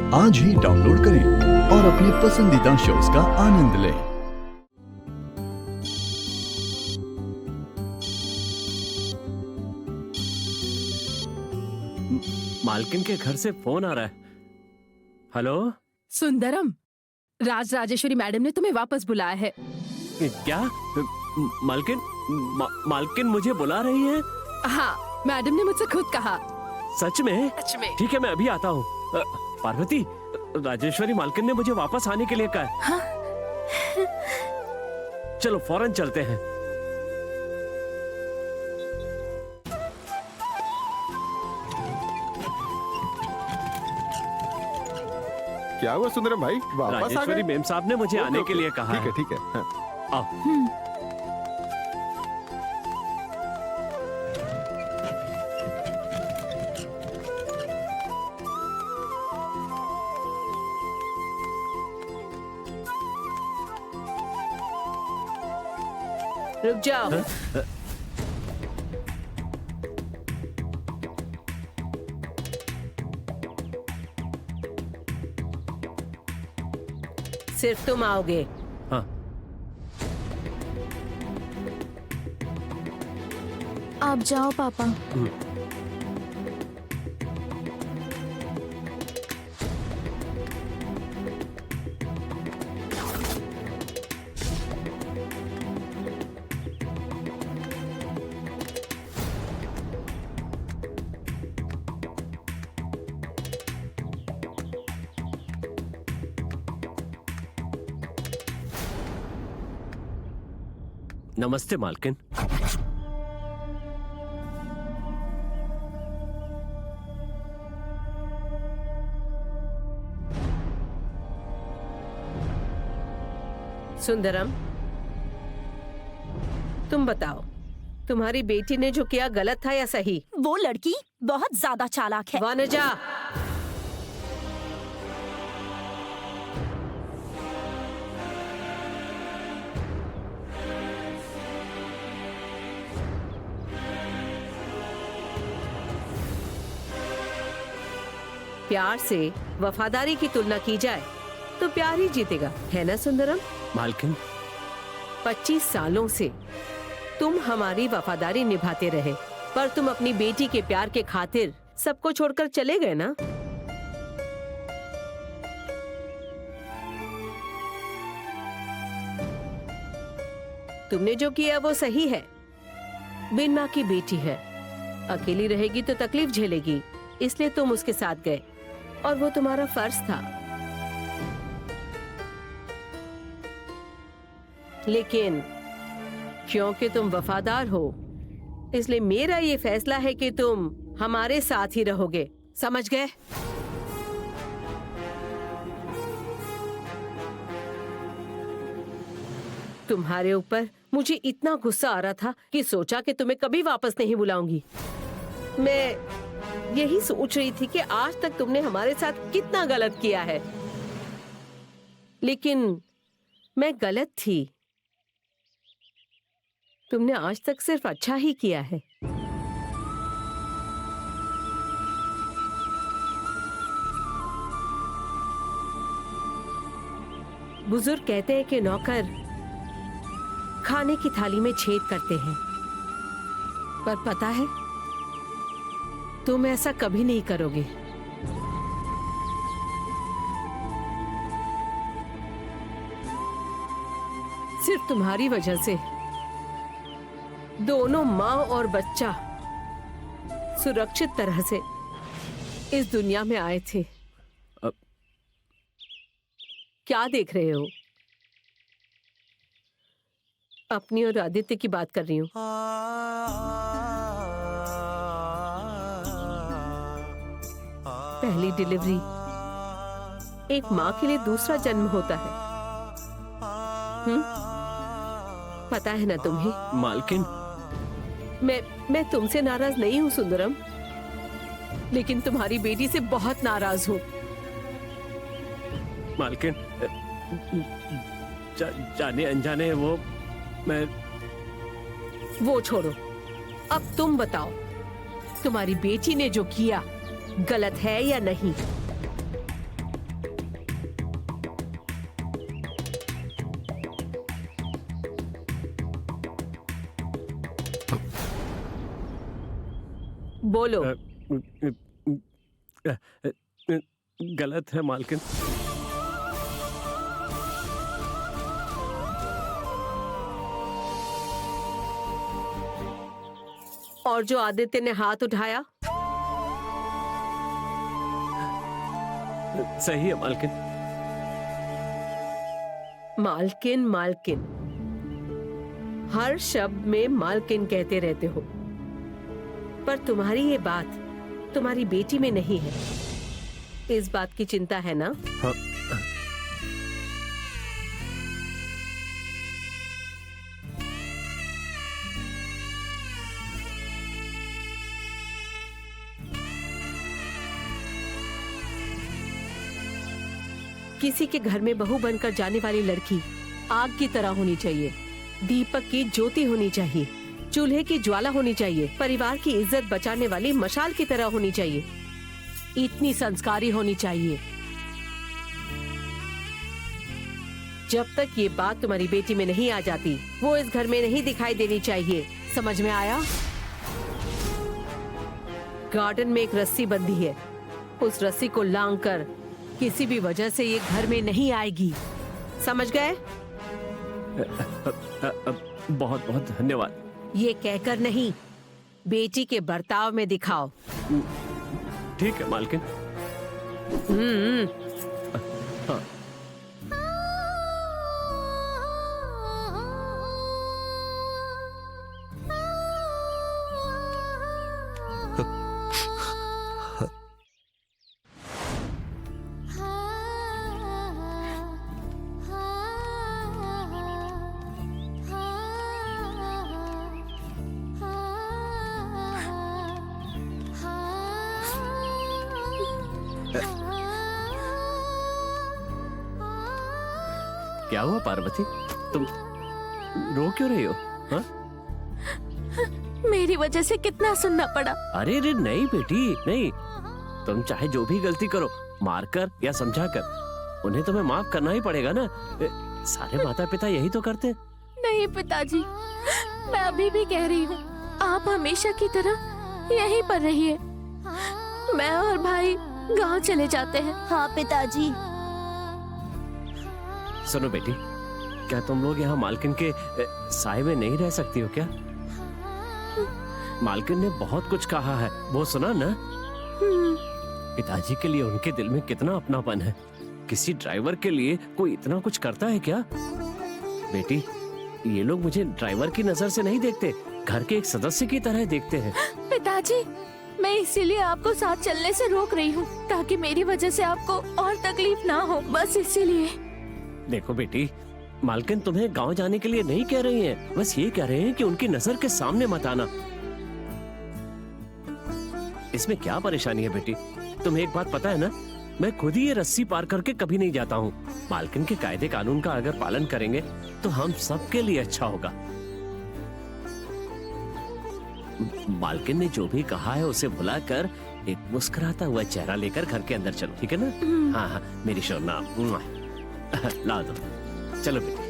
आज ही डाउनलोड करें और अपने पसंदीदा शोज का आनंद लें। मालकिन के घर से फोन आ रहा है। हेलो सुंदरम, राज राजेश्वरी मैडम ने तुम्हें वापस बुलाया है। क्या? मालकिन मालकिन मुझे बुला रही है? हाँ, मैडम ने मुझसे खुद कहा। सच में? सच में। ठीक है, मैं अभी आता हूँ। पार्वती, राजेश्वरी मालकिन ने मुझे वापस आने के लिए कहा है। हाँ? चलो फौरन चलते हैं। क्या हुआ सुंदरम भाई, वापस आ राजेश्वरी गए? मैम साहब ने मुझे आने के लिए कहा है। ठीक है हाँ। आओ। रुक जाओ। सिर्फ तुम आओगे? हाँ। आप जाओ पापा। नमस्ते मालकिन। सुंदरम, तुम बताओ, तुम्हारी बेटी ने जो किया गलत था या सही? वो लड़की बहुत ज्यादा चालाक है। वनजा, प्यार से वफादारी की तुलना की जाए तो प्यार ही जीतेगा, है ना सुंदरम? मालकिन, 25 सालों से तुम हमारी वफादारी निभाते रहे, पर तुम अपनी बेटी के प्यार के खातिर सबको छोड़कर चले गए ना? तुमने जो किया वो सही है। बिन माँ की बेटी है, अकेली रहेगी तो तकलीफ झेलेगी, इसलिए तुम उसके साथ गए और वो तुम्हारा फर्ज था। लेकिन क्योंकि तुम वफादार हो, इसलिए मेरा ये फैसला है कि तुम हमारे साथ ही रहोगे, समझ गए? तुम्हारे ऊपर मुझे इतना गुस्सा आ रहा था कि सोचा कि तुम्हें कभी वापस नहीं बुलाऊंगी। मैं यही सोच रही थी कि आज तक तुमने हमारे साथ कितना गलत किया है, लेकिन मैं गलत थी। तुमने आज तक सिर्फ अच्छा ही किया है। बुजुर्ग कहते हैं कि नौकर खाने की थाली में छेद करते हैं, पर पता है तुम ऐसा कभी नहीं करोगे। सिर्फ तुम्हारी वजह से दोनों माँ और बच्चा सुरक्षित तरह से इस दुनिया में आए थे। क्या देख रहे हो? अपनी और आदित्य की बात कर रही हूँ। पहली डिलीवरी एक माँ के लिए दूसरा जन्म होता है। पता है ना तुम्हें? मालकिन, मैं तुमसे नाराज नहीं हूँ सुंदरम, लेकिन तुम्हारी बेटी से बहुत नाराज हूँ। मालकिन, जाने अनजाने वो छोड़ो, अब तुम बताओ, तुम्हारी बेटी ने जो किया गलत है या नहीं? बोलो। गलत है मालकिन। और जो आदित्य ने हाथ उठाया? सही है मालकिन। मालकिन मालकिन, हर शब्द में मालकिन कहते रहते हो, पर तुम्हारी ये बात तुम्हारी बेटी में नहीं है। इस बात की चिंता है ना? हाँ। किसी के घर में बहू बनकर जाने वाली लड़की आग की तरह होनी चाहिए, दीपक की ज्योति होनी चाहिए, चूल्हे की ज्वाला होनी चाहिए, परिवार की इज्जत बचाने वाली मशाल की तरह होनी चाहिए, इतनी संस्कारी होनी चाहिए। जब तक ये बात तुम्हारी बेटी में नहीं आ जाती, वो इस घर में नहीं दिखाई देनी चाहिए। समझ में आया? गार्डन में एक रस्सी बंधी है, उस रस्सी को लांग कर किसी भी वजह से ये घर में नहीं आएगी। समझ गए? बहुत बहुत धन्यवाद। ये कहकर नहीं, बेटी के बर्ताव में दिखाओ। ठीक है मालकिन। हाँ। क्या हुआ पार्वती, तुम रो क्यों रही हो? हाँ? मेरी वजह से कितना सुनना पड़ा। अरे रे नहीं बेटी, नहीं। तुम चाहे जो भी गलती करो, मारकर या समझाकर, उन्हें तुम्हें माफ करना ही पड़ेगा ना। सारे माता पिता यही तो करते। नहीं पिताजी, मैं अभी भी कह रही हूँ, आप हमेशा की तरह यहीं पर रहिए। मैं और भाई गांव चले जाते हैं। हाँ पिताजी। सुनो बेटी, क्या तुम लोग यहाँ मालकिन के साए में नहीं रह सकती हो क्या? मालकिन ने बहुत कुछ कहा है, वो सुना ना? पिताजी के लिए उनके दिल में कितना अपनापन है। किसी ड्राइवर के लिए कोई इतना कुछ करता है क्या? बेटी, ये लोग मुझे ड्राइवर की नजर से नहीं देखते, घर के एक सदस्य की तरह देखते हैं। पिताजी, मैं इसीलिए आपको साथ चलने से रोक रही हूँ, ताकि मेरी वजह से आपको और तकलीफ ना हो, बस इसीलिए। देखो बेटी, मालकिन तुम्हें गांव जाने के लिए नहीं कह रही हैं, बस ये कह रहे हैं कि उनकी नजर के सामने मत आना। इसमें क्या परेशानी है बेटी? तुम्हें एक बात पता है ना, मैं खुद ही ये रस्सी पार करके कभी नहीं जाता हूँ। मालकिन के कायदे कानून का अगर पालन करेंगे तो हम सबके लिए अच्छा होगा। मालकिन ने जो भी कहा है उसे भुलाकर एक मुस्कुराता हुआ चेहरा लेकर घर के अंदर चलो, ठीक है ना? हाँ हाँ मेरी शोना, ला दो। चलो बेटी।